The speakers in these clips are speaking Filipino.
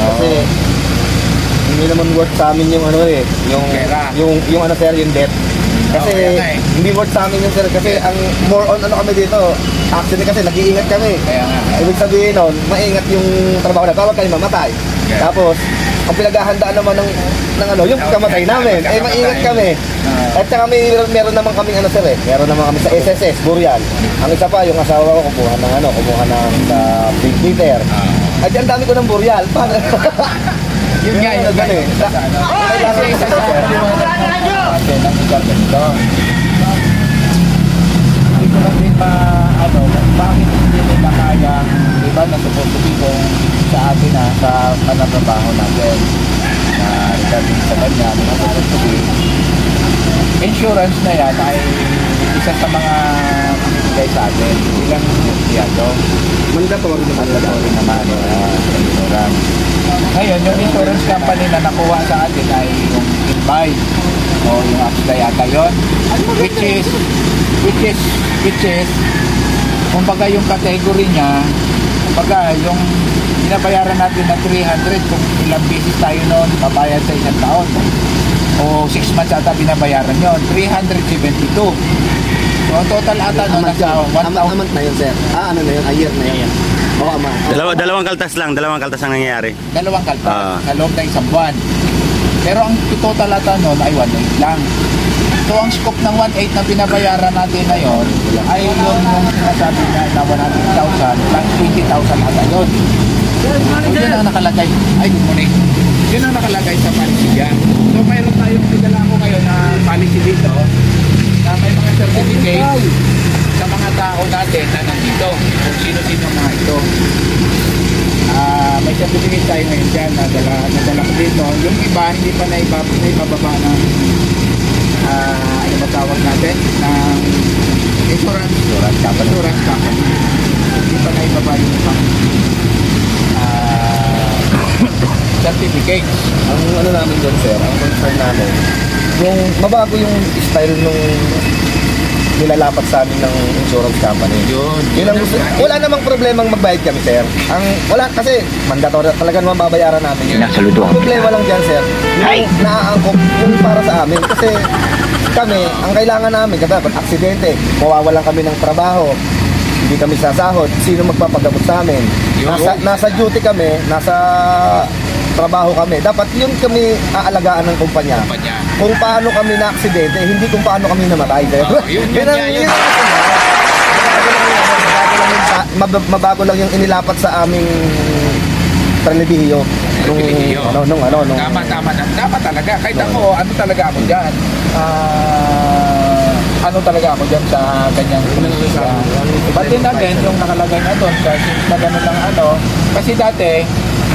Kasi hindi naman worth sa amin yung ano eh, yung ano sir, yung debt. Kasi hindi worth sa amin yun sir, kasi ang more on ano kami dito, actually kasi nag-iingat kami. Ibig sabihin nun, maingat yung trabaho na, bawag kayo mamatay. Tapos, ang pinaghahandaan naman ng ano, yung kamatay namin, eh maingat kami. At saka meron naman kaming ano sir eh, meron naman kami sa SSS, Burial. Ang isa pa, yung asawa ko, kumuha ng Big Peter. At ang dami ko ng Burial. Yun nga, yun nga eh. Kailangan ko sa sir. Hindi ko lang din bakit hindi nila kaya, diba, nasuportubigong sa atin na sa panatrabaho natin na regarding sa kanya, nasuportubig. Insurance na yan ay isa sa mga binibigay sa atin. Ilang siyado. Mandatory naman insurance. Ngayon, yung insurance company na nakuha sa atin ay yung Inbay o yung Axla yata yun, which is kumbaga yung category niya, kumbaga yung binabayaran natin na 300 kung ilang beses tayo noon mabayad sa isang taon o 6 months ata binabayaran yun, 372. So ang total ata noon nasa 1,000. Amount na yun sir. Ano na yun, a year na yun. Dalawang kaltas ang nangyayari. Dalawang kaltas sa loob ng isang buwan. Pero ang total ata noon ay 1.8 lang. So ang scope ng 1.8 na binabayaran natin ngayon ay yung sinasabi na 100,000 plus 20,000 ata yun. Yun ang nakalagay. Ay, good morning. Yun ang nakalagay sa policy yan. So mayroon tayong pinadala ko ngayon na policy dito na may mga certificate sa mga tao natin na nandito kung sino-sino mga ito. May certificate tayo ngayon dyan nadala ko dito. Yung iba hindi pa na ibababa ng ano matawag natin ng insurance company. Hindi pa na ibaba yung isang certificate. Ang ano namin dyan sir, ang concern namin, yung mabago yung style nung nilalapat sa amin ng insurance company. Yun ang gusto. Wala namang problemang magbayad kami, sir. Wala kasi mandatory talaga naman babayaran namin. Ang problema lang dyan, sir, yung naaangkop yung para sa amin. Kasi kami, ang kailangan namin, kapag aksidente, mawawalan kami ng trabaho, hindi kami sasahod, sino magpapagamot sa amin? Nasa duty kami, nasa trabaho kami. Dapat yun kami aalagaan ng kumpanya. Kung paano kami na-aksidente, hindi kung paano kami namatay. Mabago lang yung inilapat sa aming prelebihiyo. Tama talaga. Kahit ako, ano talaga ako dyan? Ano talaga ako dyan sa kanyang politika. But then again, yung nakalagay na doon, na gano'n lang kasi dati,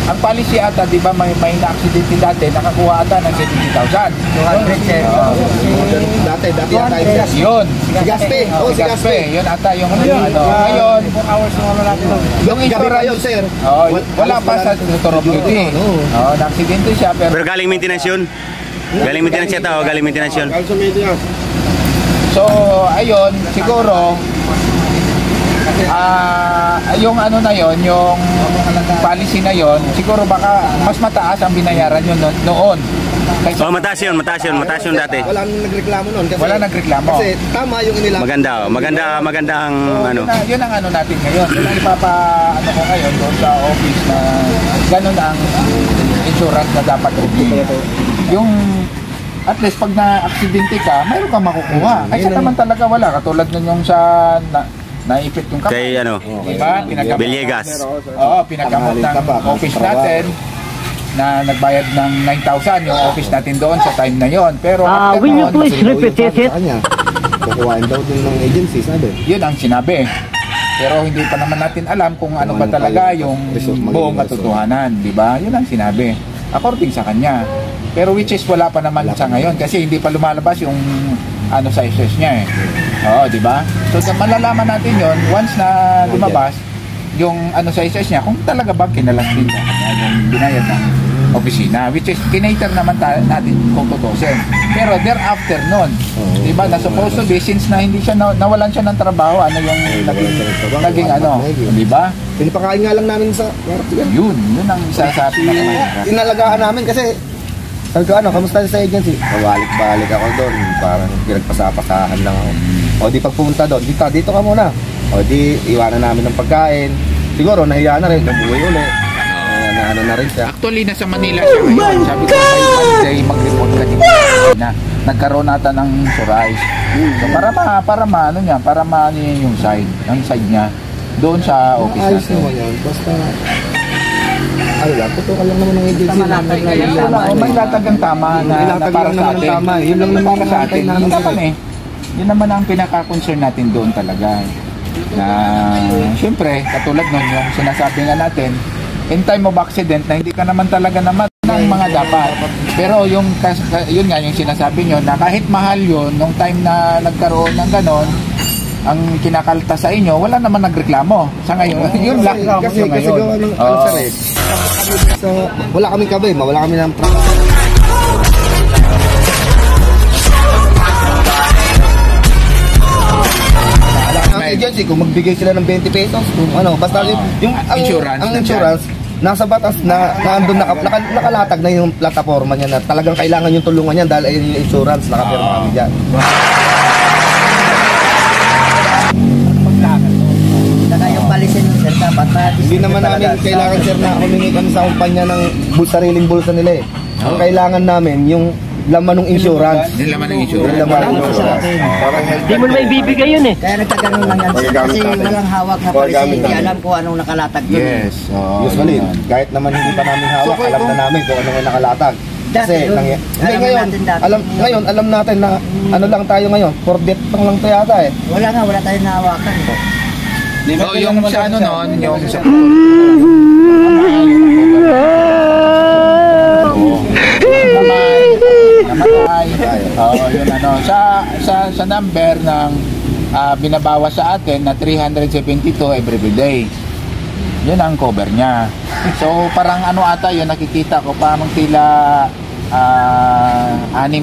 ang policy ata, di ba, may na-accidente dati, nakakuha ata ng 70,000. 200, sir. Dati ata yun. Si Gaspe. Yun ata yung ngayon, 4 hours na wala natin. Yung insurance, sir. Wala pa sa motor of duty. Na-accidente siya. Pero galing maintenance yun? Galing maintenance siya tao, galing maintenance yun. So, ayun, siguro, yung ano na yon, yung policy na yon, siguro baka mas mataas ang binayaran yun noon. Mataas yun dati. Wala nang nagreklamo noon kasi wala nagreklamo. Kasi tama yung inilapat. Maganda ang ano. Yun ang ano natin ngayon. Yun ang ipapa-ano ko ngayon doon sa office na ganun ang insurance na dapat review. Yung at least pag na-aksidente ka, mayroon kang makukuha. Ay sa naman talaga wala. Katulad nun yung sa naipit yung kapal. Kay diba? Villegas. Oo, pinagamot ng office natin na nagbayad ng 9,000 yung office natin doon sa time na yon. Pero will you please repeat it? Kukuhain daw din ng agency, sabi. Yun ang sinabi. Pero hindi pa naman natin alam kung ano ba talaga yung buong katotohanan, di ba? Yun ang sinabi. According sa kanya. Pero which is wala pa naman sa ngayon kasi hindi pa lumalabas yung ano sa SS niya eh. Oo, di ba? So malalaman natin yon once na lumabas yung ano sa SS niya kung talaga bang kinalas din sa kanya yung binayad ng opisina, which is kinater naman natin kung tutusin. Pero thereafter nun, di ba, na supposed to be, since na hindi siya, nawalan siya ng trabaho, ano yung naging ano, di ba? Pinapakain nga lang namin sa kwarto yan. Yun ang isa sa pinakamahirap. Inalagaan namin kasi sabi ko, kamusta sa agency? Balik-balik ako doon, parang pinagpasapasahan lang ako. O di pagpunta doon, dito ka muna. O di iwanan namin ng pagkain. Siguro nahiya na rin, nabuhay ulit. Ano na rin siya. Actually, nasa Manila siya ngayon. Sabi ko, by Monday, mag-report ka dito na nagkaroon nata ng insurance. So, para maano niya yung side niya doon sa office Ayos natin. naman yun, basta putukan lang naman ng agency namin. May latagang tama na para sa atin. Yun lang naman para sa atin. Yun naman ang pinaka-concern natin doon talaga. Na, syempre, katulad nun, yung sinasabi nga natin, in time of accident na hindi ka naman talaga naman ng mga dapat. Pero yun nga yung sinasabi nyo na kahit mahal yun, nung time na nagkaroon ng ganon, ang kinakalta sa inyo, wala naman nagreklamo. Sa ngayon, yun lang. Kasi gawa ng so, wala kaming kabay, wala kami ng agency kung magbigay sila ng 20 pesos kung basta yung insurance nasa batas na andun nakalatag na yung plataforma niya na talagang kailangan yung tulungan niya dahil ayun yung insurance nakapirma kami dyan. Hindi naman namin kailangan sir na humingi kami sa kumpanya ng sariling bulsa nila Ang kailangan namin yung laman ng insurance. Yung laman ng insurance. Hindi mo naman ibibigay yun eh. Kaya nagkaganon lang yan sir. Kasi walang hawak na policy. Hindi alam ko anong nakalatag doon. Yes. Usually, kahit naman hindi pa namin hawak, alam na namin kung ano yung nakalatag. Kasi ngayon, alam natin na ano lang tayo ngayon, for death lang to yata Wala tayong nahawakan. So, yung sa ano nun, yung sa yun sa number ng binabawas sa atin na 372 every day. Yun ang cover niya. So parang ata yun, nakikita ko parang tila 6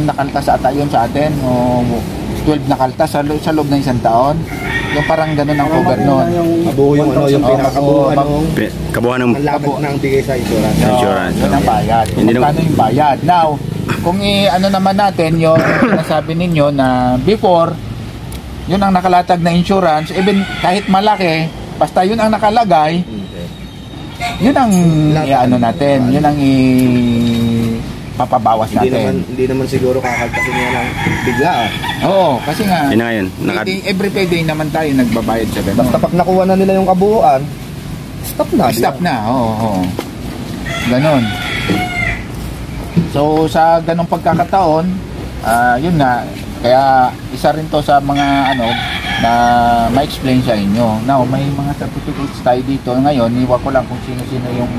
na kaltas ata yun sa atin o 12 na kaltas sa loob ng isang taon. Yung parang ganun ang cover nun. Mabuo yung yung pinakabuo Kabuhan ng ng bigay sa insurance. insurance. Yun ang bayad. Magkano yung bayad? Now, kung naman natin yung sinasabi ninyo na before, yun ang nakalatag na insurance, even kahit malaki, basta yun ang nakalagay, yun ang natin, yun ang papabawas natin. Hindi naman siguro kakaltasin niya ng bigla. Oo, kasi nga, Yun na ngayon. every payday naman tayo nagbabayad sa ganun. Basta pag nakuha na nila yung kabuuan, stop na. Stop na, oo. Ganon. So, sa ganong pagkakataon, yun nga, kaya isa rin to sa mga na ma-explain sa inyo. Now, may mga certificates tayo dito. Ngayon, iwa ko lang kung sino-sino yung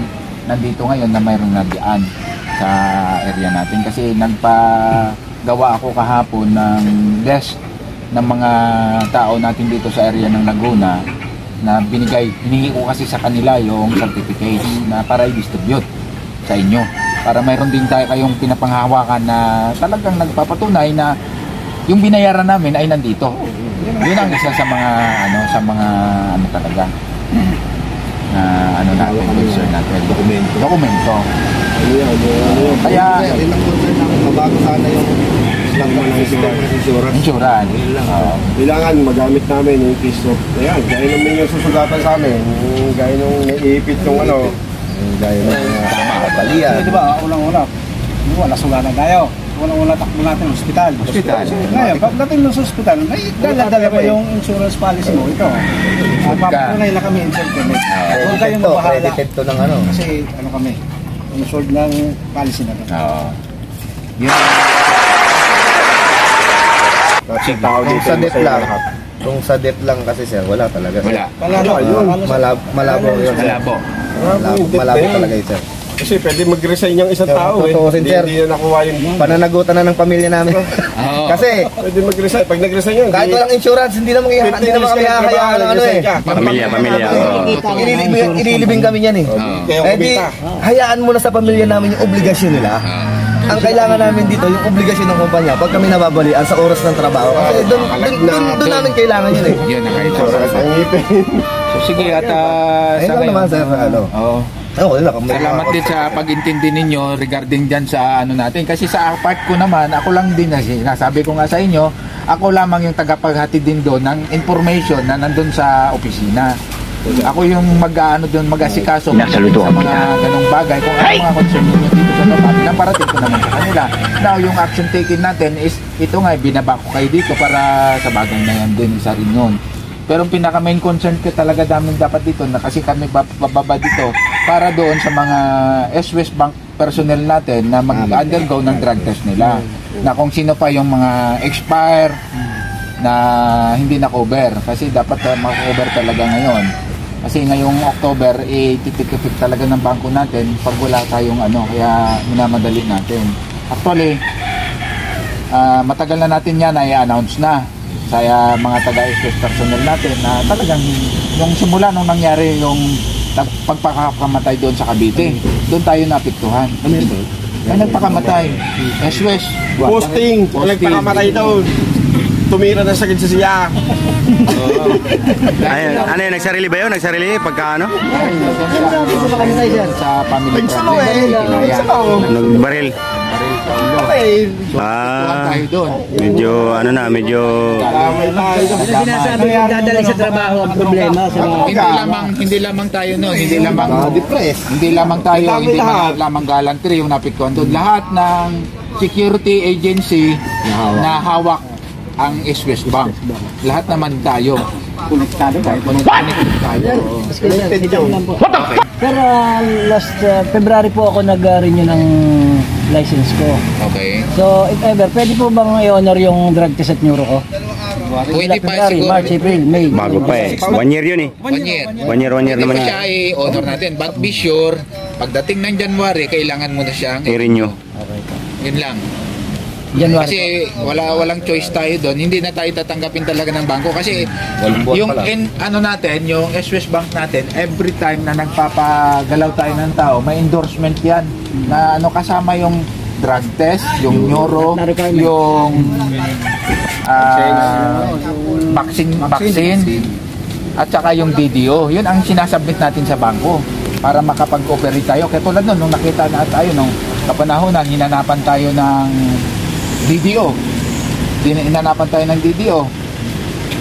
nandito ngayon na mayroong nadiaan sa area natin. Kasi nagpagawa ako kahapon ng list ng mga tao natin dito sa area ng Laguna na hiningi ko kasi sa kanila yung certificates na para i-distribute sa inyo. Para mayroon din tayo kayong pinapanghawakan na talagang nagpapatunay na yung binayaran namin ay nandito. Yun ang isa sa mga talaga na natin, concern natin. Dokumento. Kaya mabago sana yung insurance. Kailangan magamit namin yung piso. Ayan, gaya naman yung susugatan sa amin. Gaya nung naiipit yung gaya ng balian. Di ba, unang-una, nasugatan tayo. Unang-una takbo natin ng ospital. Ngayon, pagdating ng ospital, may dala-dala pa yung insurance policy mo. Ito, papapunay na kami insurance kami. Huwag kayong mabahala. Credited to ng Kasi kami, insured ng policy na ito. Kung sa debt lang kasi sir, wala talaga. Wala. Malabo yun. Malabo. Malabo talaga yun sir. Kasi pwede mag-resign yung isang tao eh. Totoo, sir. Hindi na nakuha yung... Pananagutan na ng pamilya namin. Kasi, Pwede mag-resign. Pag nag-resign yun, kahit walang insurance, hindi naman kami hahayaan ng ano eh. Pamilya. Ililibing kami yan eh. Kaya Eh di, kumita. hayaan mo na sa pamilya namin yung obligasyon nila. Ang kailangan namin dito, yung obligasyon ng kumpanya, pag kami nababalian sa oras ng trabaho. Kasi doon namin kailangan yun eh. Yun, naka-insurance. Ang ngipin. So sige, at Ayun lang naman sir, ano. Oo. Okay lang. Salamat din sa pag-intindi ninyo regarding dyan sa ano natin. Kasi sa part ko naman, ako lang din, nasabi ko nga sa inyo, ako lamang yung tagapaghatid din doon ng information na nandun sa opisina. Ako yung mag-ano doon, mag-asikaso sa mga ganong bagay. Kung ano mga concern ninyo dito sa baba, pinaparating ko naman sa kanila. Now, yung action taken natin is, ito nga, binaba ko kayo dito para sa bagay na yan din, isa rin yun. Pero ang pinaka main concern ko talaga namin dapat dito na kasi kami bababa dito para doon sa mga S-West Bank personnel natin na mag-undergo ng drug test nila. Na kung sino pa yung mga expire na hindi na cover kasi dapat maka-cover talaga ngayon. Kasi ngayong October titipid talaga ng bangko natin pag wala tayong ano, kaya minamadali natin. Actually, matagal na natin yan ay announce na sa mga taga-SS personnel natin na talagang yung simula nung nangyari yung pagpakamatay doon sa Cavite, doon tayo napiktuhan. Ay nagpakamatay. S-West. Posting. Nagpakamatay daw. Tumira na sakit sa siya. Ano yun, nagsarili ba yun? Nagsarili pagka ano? Sa family Nagbaril. Okay. Ah, tayo doon. medyo ano na, medyo Sinasabi yung dadali sa trabaho ang problema sa mga... Hindi lamang tayo no, hindi lamang depressed. hindi lamang tayo, Dami hindi lahat. lamang galantry yung napiktuhan doon. Lahat ng security agency na hawak ang S-West Bank. Lahat naman tayo. Konektado tayo. Pero last February po ako nag-renew ng license ko. Okay. So if ever, pwede po bang i-honor yung drug test at neuro ko? Pwede pa February, siguro. March, April, May. bago pa eh. 1 year yun eh. 1 year. 1 year Pwede naman pa yan. siya i-honor natin. But be sure, pagdating ng January, kailangan mo na siyang I-renew. Yun lang. January. Kasi walang choice tayo doon. Hindi na tayo tatanggapin talaga ng bangko kasi yung ano natin, yung S-West Bank natin, every time na nagpapagalaw tayo ng tao, may endorsement 'yan na ano kasama yung drug test, yung neuro, yung vaccine at saka yung DDO. Yun ang sinasubmit natin sa bangko para makapag-operate tayo. Kaya tulad nun, nung nakita na tayo nung kapanahonan, hinanapan tayo ng DDO. Inanapan tayo ng DDO.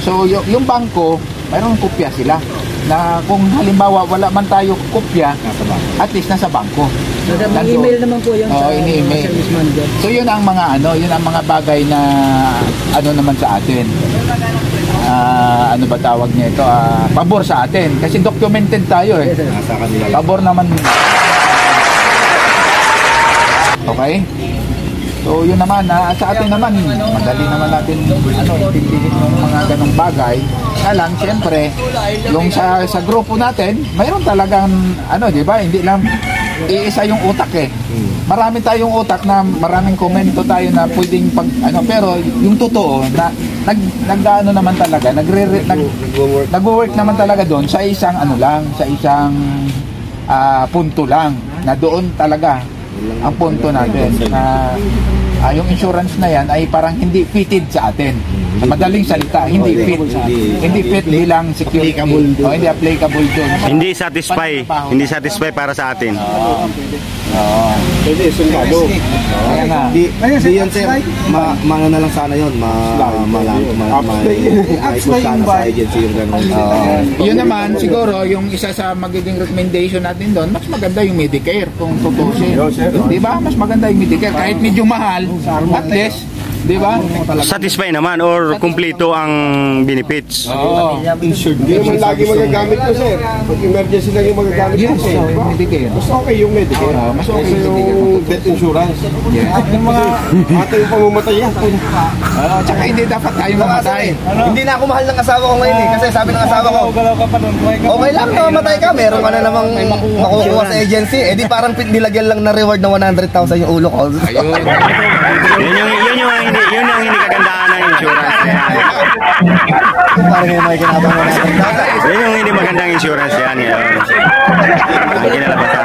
So, yung bangko, mayroong kopya sila. Na kung halimbawa wala man tayo kopya, at least nasa bangko. So, may email naman po yun sa ini-email. service manager. So, yun ang mga yun ang mga bagay na ano naman sa atin. Ano ba tawag niya ito? Pabor sa atin. Kasi documented tayo eh. Pabor naman. Okay? So yun naman, sa atin naman, madali naman natin intindihin yung mga ganong bagay. Kaya lang, siyempre, yung sa grupo natin, mayroon talagang, di ba, hindi lang iisa yung utak eh. Marami tayong utak na maraming komento tayo na pwedeng pero yung totoo, na nag-ano naman talaga, nag-work naman talaga doon sa isang sa isang punto lang, na doon talaga ang punto natin na yung insurance na yan ay parang hindi fitted sa atin. Sa madaling salita, hindi fit bilang security. Hindi applicable doon. Hindi satisfy para sa atin. Pwede, sundalo. Kaya nga. Di yan sir, maano na lang sana yun, maipos sana sa agency yung gano'n. Yun naman, siguro, yung isa sa magiging recommendation natin doon, mas maganda yung Medicare kung tutusin. Di ba? Mas maganda yung Medicare. Kahit medyo mahal, at least, di ba? Satisfy naman or kumpleto ang benefits. Oo. Hindi naman lagi magagamit ko, sir. Pag emergency lang yung magagamit ko, Yes, sir. Medicare. Mas okay yung Medicare. Mas okay Kasi yung yung death insurance. Yeah. Yung mga ate yung pamamatay yan. Oo, tsaka hindi dapat tayo mamatay. Hindi na ako mahal ng asawa ko ngayon eh. Kasi sabi ng asawa ko, Galaw ka pa doon. okay lang na mamatay ka, meron ka na namang makukuha sa agency. Eh di parang nilagyan lang na reward na 100,000 yung ulo ko. Ayun. Yun ang hindi kagandahan ng insurance. Parang may kinabang 100,000. Yun yung hindi magandang insurance yan. Ang kinalabasan.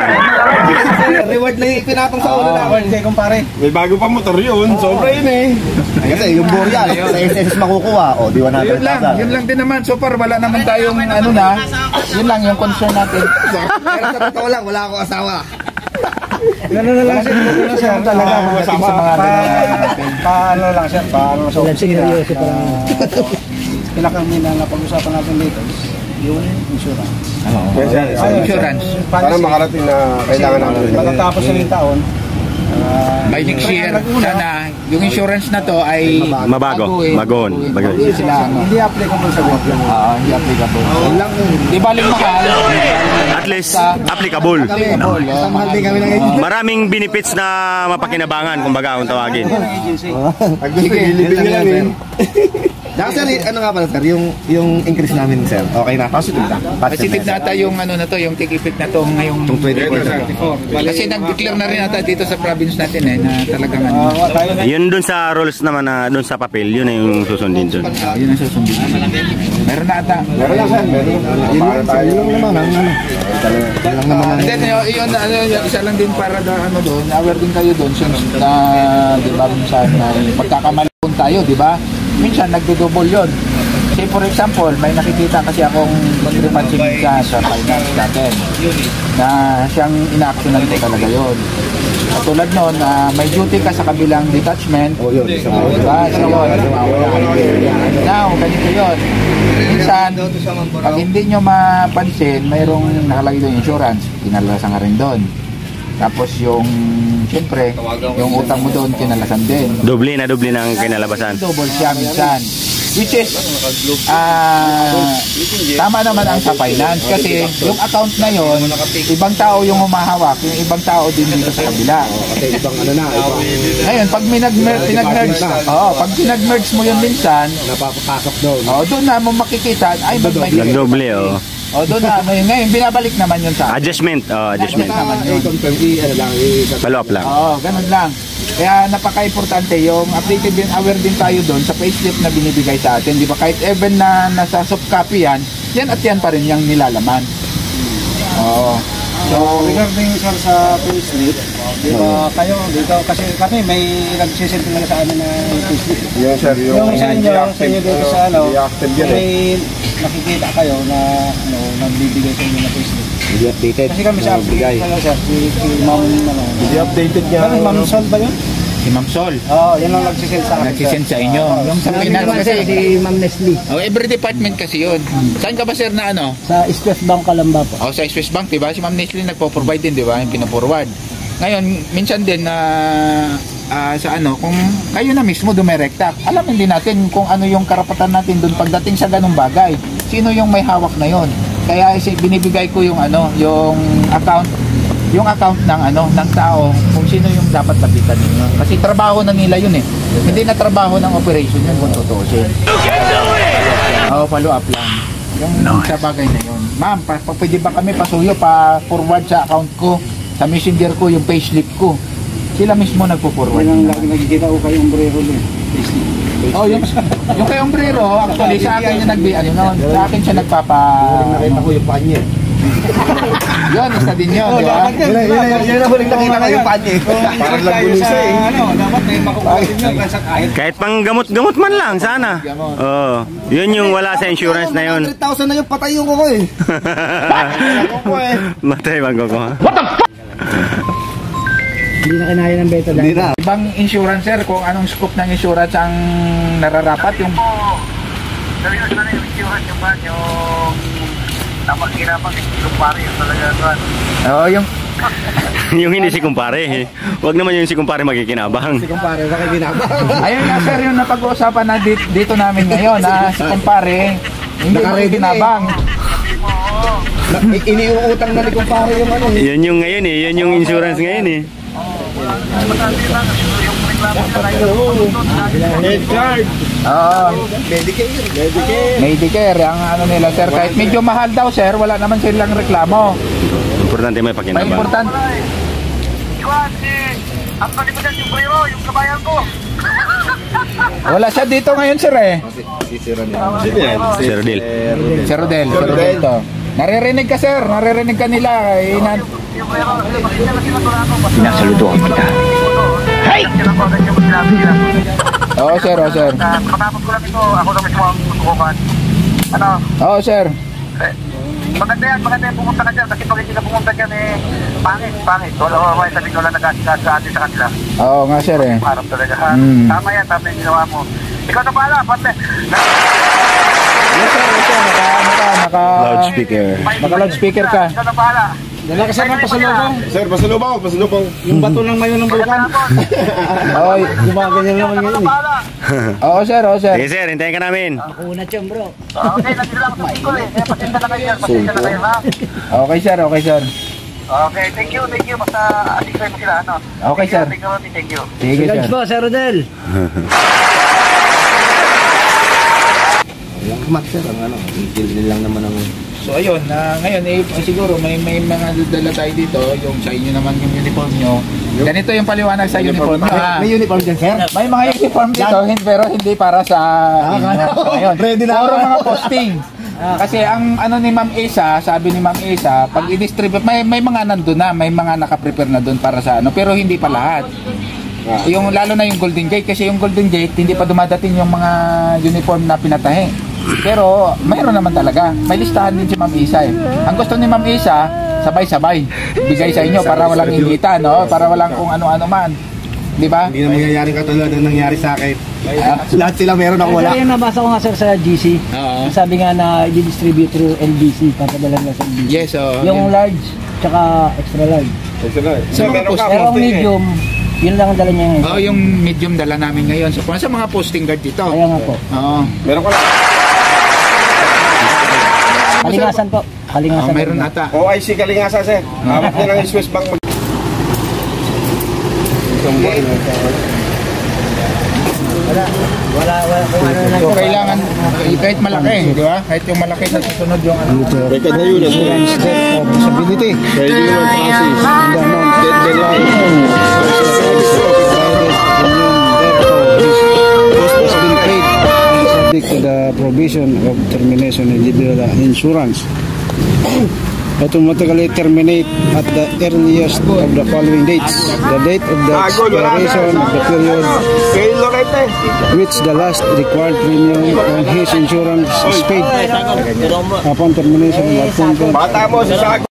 Reward na yung pinatong sa ulo namin. Hindi, kumpare. May bago pa motor yun. Sobra yun eh. Kasi yung Boreal, sa SSS makukuha. O di 100,000. Yun lang din naman. So far, wala naman tayong ano na. Yun lang yung concern natin. Pero sa totoo lang, wala akong asawa. Gano'n na lang siya. Talaga. Sa mga Paano lang siya. Paano sa Walang seryoso pa lang. Pinakamina na pag-usapan natin dito is yung insurance. insurance. Para makarating na kailangan natin. Pagkatapos ng taon, By next year, sana yung insurance na to ay Mabago. Bagon. Hindi sila ano. hindi applicable sa buhat lang. Hindi applicable. Di baling mahal. At least applicable. Applicable. Mahal din kami ng agency. Maraming benefits na mapakinabangan, kumbaga kung tawagin. Pag gusto gilipin nila eh. Sir, ano nga pala sir, yung increase namin sir, okay na? Positive na? Positive na ata yung ano na to, yung take effect na to ngayong 24. Kasi nag-declare na rin ata dito sa province natin na talagang ano. Yun dun sa rules naman na dun sa papel, yun na yung susundin dun. Yun ang susundin. Meron na ata. Meron lang sir. Meron lang tayo. Yun lang naman, lang naman. And then yun yung isa lang din para ano doon, aware din kayo doon since na di ba minsan na pagkakamali tayo, di ba? Minsan nagdo-double yun. Say for example, may nakikita kasi akong discrepancy sa finance natin na siyang ina-actionan ko talaga yun. Katulad nun, may duty ka sa kabilang detachment. Diba? So yun, now, ganito yun. Minsan, pag hindi nyo mapansin, mayroong nakalagay doon insurance, kinalasan ka rin doon. Tapos yung, siyempre, yung utang mo doon, kinalasan din. Doble na ang kinalabasan. Double siya minsan. Which is, tama naman ang sa finance kasi yung account na yon, ibang tao yung humahawak, yung ibang tao din dito sa kabila. Ibang ano na. Ngayon, pag pinag-merge, pag pinag-merge mo yun minsan, Napapasok doon. doon na mo makikita, ay may Nagdoble, oh. doon na, ngayon, binabalik naman yun sa Adjustment, adjustment. naman yun. Follow up lang. Ganun lang. Kaya napaka-importante yung updated din, aware din tayo doon sa payslip na binibigay sa atin. Di ba? Kahit even na nasa soft copy yan at yan pa rin yung nilalaman. So, regarding sir sa payslip, di ba kayo dito, kasi kami may nagsisilip lang sa amin na payslip. Yun sir, Yung sa inyo dito sa ano, i-active yan eh. may nakikita kayo na ano, nagbibigay sa inyo na payslip. Hindi updated. Kasi kami sa update, sir, si Ma'am, ano, Hindi updated niya. ano, Ma'am Sol ba yun? Si Ma'am Sol, Yan ang nagsisend sa akin. nagsisend sa inyo. Yung sa finance kasi, Si Ma'am Nestle every department kasi yun. Saan ka ba sir na ano? sa Swiss Bank Calamba po. Sa Swiss Bank, diba? Si Ma'am Nestle nagpo-provide din, diba? Yung pinaforward. Ngayon, minsan din na sa ano, kung kayo na mismo dumirekta, alamin din natin kung ano yung karapatan natin doon pagdating sa ganung bagay. Sino yung may hawak na yon? Kaya binibigay ko yung ano, yung account ng ano, ng tao kung sino yung dapat lapitan ninyo. Kasi trabaho na nila yun eh. Hindi na trabaho ng operation yun kung tutuusin. Follow up lang. Yung sa bagay na yun. Ma'am, pwede ba kami pasuyo pa-forward sa account ko, sa messenger ko, yung payslip ko? Sila mismo nagpo-forward. Yan ang nakikita ko kayong umbrero niya. Yung kay Ombrero, actually sa akin yung sa akin siya Nakita ko yung panye. Yun, isa din yun, di ba? Yun ang huling nakita ko yung panye. Parang lagunisa eh. Dapat may makukuha din yun sa kahit. Kahit pang gamot-gamot man lang, sana. Yun yung wala sa insurance na yun. 100,000 na yung patay yung kuko eh. Matay bang ko. Hindi na kinaya ng beta Hindi dahil. na. Ibang insurance, sir, kung anong scope ng insurance ang nararapat, yung Seryoso na yung insurance yung ban, yung napag-hirapan yung pare yung talaga doon. yung Yung hindi si kumpare. Huwag naman yung si kumpare magkikinabang. Si kumpare, bakit ginabang? ayun nga, sir, yung napag-uusapan na dito namin ngayon, na si kumpare, hindi Naka-ready na eh. kinabang. Iniuutang na ni kumpare yung ano eh. Yun yung ngayon eh. Yun yung insurance ngayon eh. Masabi lang, yung reklamo nila kayo. Oo. Medicare. Medicare, ang ano nila sir, kahit medyo mahal daw sir, wala naman silang reklamo. Importante may May pakinabang. importante. Iwan, ang palimutan yung Brero, yung kabayan ko. Wala siya dito ngayon sir eh. Sir Rodel. Sir Rodel to. Naririnig ka sir, naririnig ka nila. Yung Brero, pasensya na sila ko na ako. Sinasalutuhan kita. Hey! Sila po agad yung sinabi nila. Oo sir, oo sir. Matapos ko lang ito, ako na mismo ang susukukan. Ano? Oo sir. Maganda yan pumunta ka dyan kasi pag hindi ka pumunta dyan pangit. Wala may sabi ko lang nagkasikas sa atin sa kanila. Oo nga sir eh. Harap talaga ha. Tama yung ginawa mo. Ikaw na pala, pante. Yes sir, yes sir. Naka Loudspeaker. loudspeaker ka. Ikaw na pala. Dala ka sir ng pasalubong. Sir, pasalubong. Yung bato ng mayo ng bulkan. Oo, Gumaganyan naman ngayon eh. oo sir, oo sir. Sige sir, hintayin ka namin. Una chum bro. Okay, nandito lang sa school eh. Kaya pasensya na kayo. Pasensya na kayo ha. Okay sir, okay sir. Okay, thank you. Basta asik mo sila ano. Okay, sir. Thank you. Sige Lunch sir. po, Sir Rodel. Mat sir, ang ano, hindi lang naman ang... So ayun, ngayon siguro may mga dala tayo dito, yung sa inyo naman yung uniform nyo. Ganito yung paliwanag sa uniform nyo. May uniform dyan sir? May mga uniform dito, pero hindi para sa ngayon. Ready na Puro ako. mga posting. Kasi ang ano ni Ma'am Isa, sabi ni Ma'am Isa, pag i-distribute, may mga nandun na, may mga naka-prepare na doon para sa ano, pero hindi pa lahat. Yung lalo na yung Golden Gate, kasi yung Golden Gate, hindi pa dumadating yung mga uniform na pinatahe. Pero mayroon naman talaga. May listahan din si Ma'am Isa eh. Ang gusto ni Ma'am Isa, sabay-sabay bigay sa inyo para walang inggitan, no? Para walang kung ano-ano man. Di ba? Hindi na mangyayaring katulad ng nangyari sa akin. Lahat sila meron ako wala. Kasi yung nabasa ko nga sir sa GC, Oo. sabi nga na i-distribute through LBC, papadala na sa LBC. Yes, oh. Yung large, tsaka extra large. Sa mga Pero ang medium, yun lang ang dala niya ngayon. Oh, yung medium dala namin ngayon. So, kung sa mga posting guard dito. Kaya nga po. Oo. Meron ko lang. Kalingasan po. Kalingasan. Oh, mayroon ata. OIC Kalingasa, sir. Hawak niya ng Swiss Bank. Wala kung ano na. So, kailangan, kahit malaki, di ba? Kahit yung malaki sa susunod yung ano. Record na yun. Responsibility. Kaya yun ang process. And the amount Dead the line. cost has been paid and subject to the provision of termination of individual insurance. Automatically terminate at the earliest of the following dates. The date of the expiration of the period Kay Lorete. which the last required premium on his insurance is paid upon termination of appointment. Bata mo, si Sago.